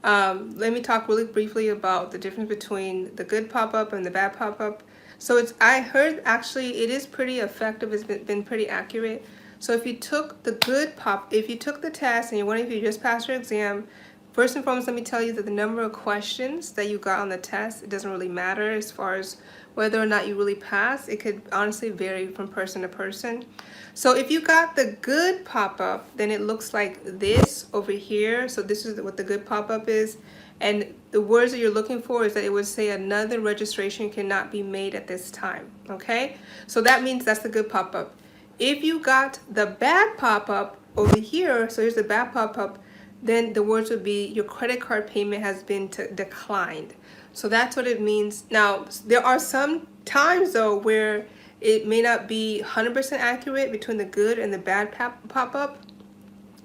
Let me talk really briefly about the difference between the good pop-up and the bad pop-up. So I heard actually it is pretty effective. It's been pretty accurate. So if you took if you took the test and you're wondering if you just passed your exam, first and foremost, let me tell you that the number of questions that you got on the test, it doesn't really matter as far as whether or not you really passed. It could honestly vary from person to person. So if you got the good pop-up, then it looks like this over here. So this is what the good pop-up is. And the words that you're looking for is that it would say another registration cannot be made at this time. Okay? So that means that's the good pop-up. If you got the bad pop-up over here, so here's the bad pop-up, then the words would be your credit card payment has been declined. So that's what it means. Now, there are some times though where it may not be 100% accurate between the good and the bad pop-up.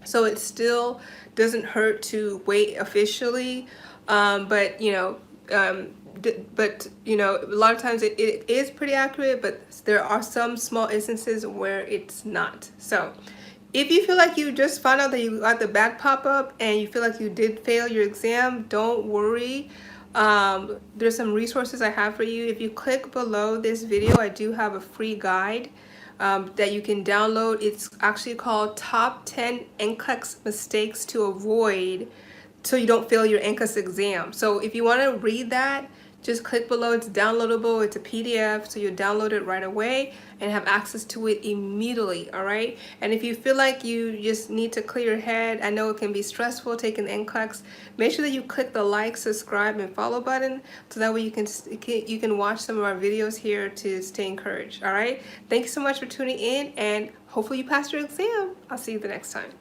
So it still doesn't hurt to wait officially. But you know, a lot of times it is pretty accurate, but there are some small instances where it's not. So if you feel like you just found out that you got the bad pop-up and you feel like you did fail your exam, don't worry. There's some resources I have for you. If you click below this video, I do have a free guide that you can download. It's actually called Top 10 NCLEX Mistakes to Avoid so you don't fail your NCLEX exam. So if you want to read that, just click below. It's downloadable. It's a PDF, so you download it right away and have access to it immediately. All right. And if you feel like you just need to clear your head, I know it can be stressful taking NCLEX. Make sure that you click the like, subscribe, and follow button so that way you can watch some of our videos here to stay encouraged. All right. Thank you so much for tuning in, and hopefully you pass your exam. I'll see you the next time.